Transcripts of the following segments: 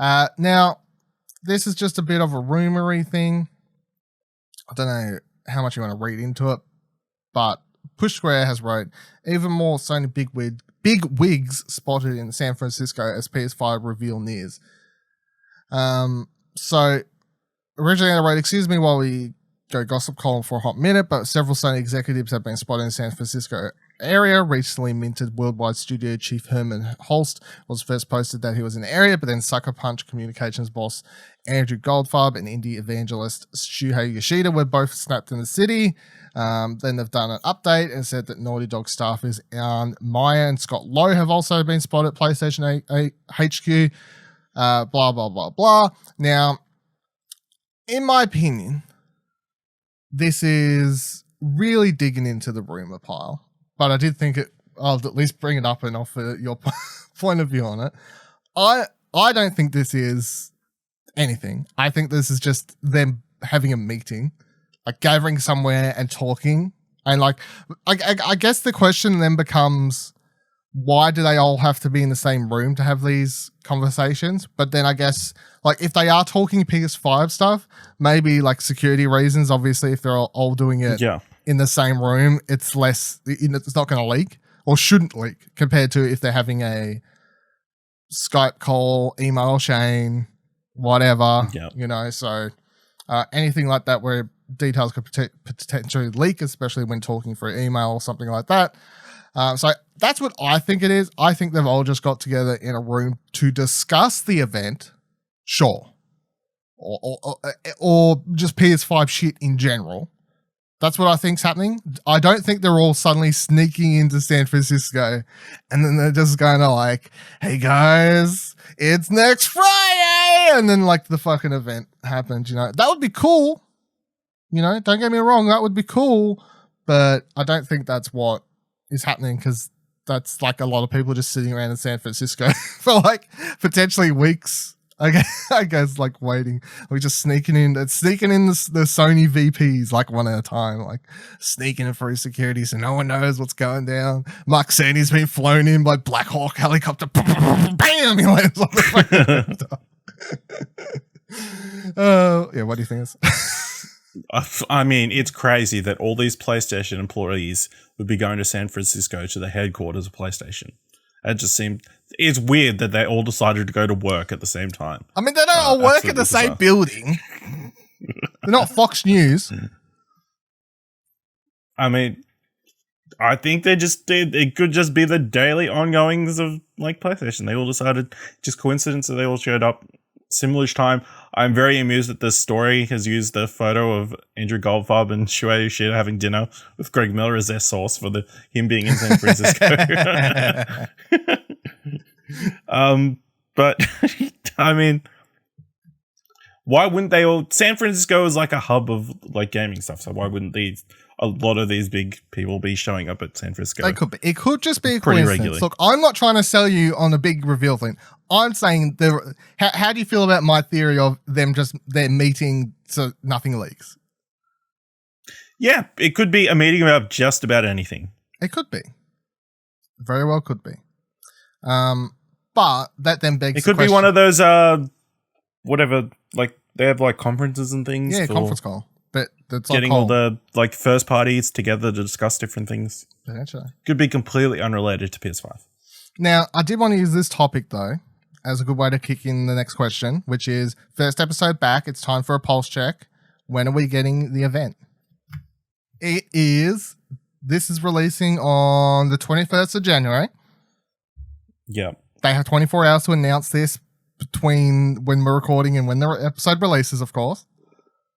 Now, this is just a bit of a rumory thing. I don't know how much you want to read into it, but Push Square has wrote, even more Sony big wigs spotted in San Francisco as PS5 reveal nears. So originally I wrote, excuse me while we go gossip column for a hot minute, but several Sony executives have been spotted in the San Francisco area. Recently minted worldwide studio chief Herman Holst was first posted that he was in the area, but then Sucker Punch communications boss Andrew Goldfarb and indie evangelist Shuhei Yoshida were both snapped in the city. Then they've done an update and said that Naughty Dog staffers Aaron Meyer and Scott Lowe have also been spotted at PlayStation HQ. Blah, blah, blah, blah. Now, in my opinion, this is really digging into the rumor pile, but I did think I'll at least bring it up and offer your point of view on it. I don't think this is anything. I think this is just them having a meeting, like gathering somewhere and talking. And like, I guess the question then becomes, why do they all have to be in the same room to have these conversations? But then I guess, like, if they are talking PS5 stuff, maybe like security reasons, obviously, if they're all doing it in the same room, it's less, it's not going to leak or shouldn't leak compared to if they're having a Skype call, email chain, whatever, you know, so anything like that where details could potentially leak, especially when talking through email or something like that. So that's what I think it is. I think they've all just got together in a room to discuss the event, sure, or just PS5 shit in general. That's what I think's happening. I don't think they're all suddenly sneaking into San Francisco and then they're just going to like, hey guys, it's next Friday, and then like the fucking event happens. You know, that would be cool. You know, don't get me wrong, that would be cool, but I don't think that's what is happening, because that's like a lot of people just sitting around in San Francisco for like potentially weeks. I guess like waiting. We're just sneaking in the Sony VPs like one at a time, like sneaking in through security so no one knows what's going down. Mark Cerny's been flown in by Black Hawk helicopter. Bam! He lands on the yeah, what do you think is? I mean, it's crazy that all these PlayStation employees would be going to San Francisco to the headquarters of PlayStation. It just seemed, it's weird that they all decided to go to work at the same time. I mean, they don't all work at the same building. They're not Fox News. I mean, I think it could just be the daily ongoings of like PlayStation. They all decided, just coincidence that they all showed up similar-ish time. I'm very amused that this story has used the photo of Andrew Goldfarb and Shuhei Yoshida having dinner with Greg Miller as their source for him being in San Francisco. But I mean, why wouldn't they all? San Francisco is like a hub of like gaming stuff, so why wouldn't a lot of these big people be showing up at San Francisco? They could be. It could just be a coincidence. Regularly. Look, I'm not trying to sell you on a big reveal thing. I'm saying, how do you feel about my theory of their meeting so nothing leaks? Yeah, it could be a meeting about just about anything. It could be. Very well could be. But that then begs it could the question, be one of those whatever, like they have like conferences and things. Yeah, conference call. But that's getting all the like first parties together to discuss different things. Potentially. Could be completely unrelated to PS5. Now, I did want to use this topic though as a good way to kick in the next question, which is first episode back. It's time for a pulse check. When are we getting the event? This is releasing on the 21st of January. Yeah. They have 24 hours to announce this between when we're recording and when the episode releases, of course,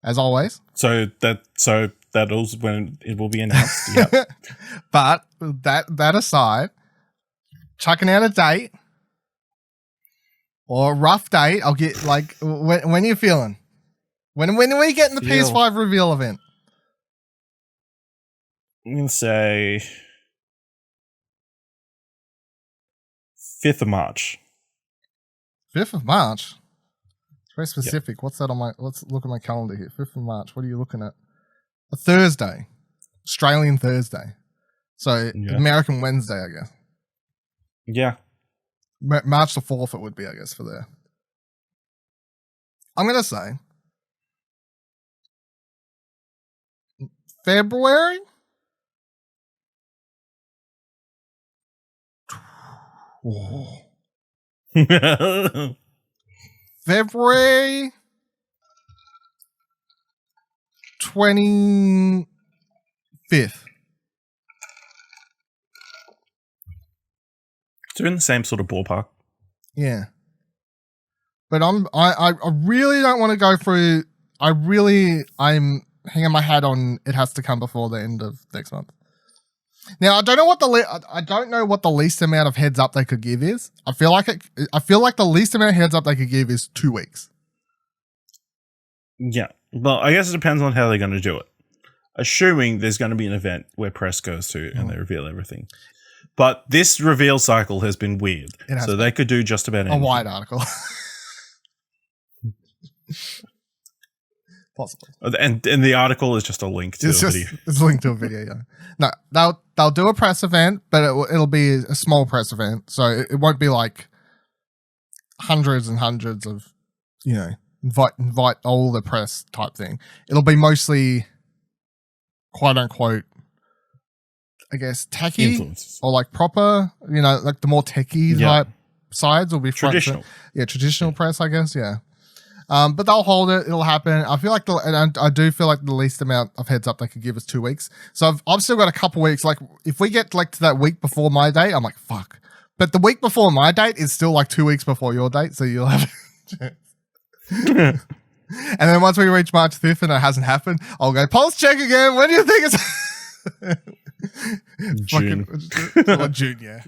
as always. So that's when it will be announced. Yeah. But that aside, chucking out a date or a rough date, I'll get like, when are you feeling? When are we getting the PS5 reveal event? I'm going to say 5th of March. 5th of March? It's very specific. Yep. What's that on let's look at my calendar here. 5th of March. What are you looking at? A Thursday. Australian Thursday. So American Wednesday, I guess. Yeah. March the 4th it would be, I guess, for there. I'm going to say February. Oh. February 25th. So in the same sort of ballpark. Yeah. But I really don't want to go through. I'm hanging my hat on. It has to come before the end of next month. Now I don't know what the least amount of heads up they could give is. I feel like the least amount of heads up they could give is 2 weeks. Yeah. Well, I guess it depends on how they're going to do it. Assuming there's going to be an event where press goes to and they reveal everything. But this reveal cycle has been weird. So they could do just about anything. A wide article. Possibly. And the article is just a link to a video. It's a link to a video, yeah. No, they'll do a press event, but it'll be a small press event. So it won't be like hundreds and hundreds of, invite all the press type thing. It'll be mostly, quote unquote, I guess, techie influences. Or like proper, like the more techie type sides will be traditional. Traditional press, I guess, yeah. But they'll hold it. It'll happen. I feel like I do feel like the least amount of heads up they could give is 2 weeks. So I've still got a couple weeks. Like if we get like to that week before my date, I'm like, fuck. But the week before my date is still like 2 weeks before your date. So you'll have and then once we reach March 5th and it hasn't happened, I'll go pulse check again. When do you think it's June. June, yeah.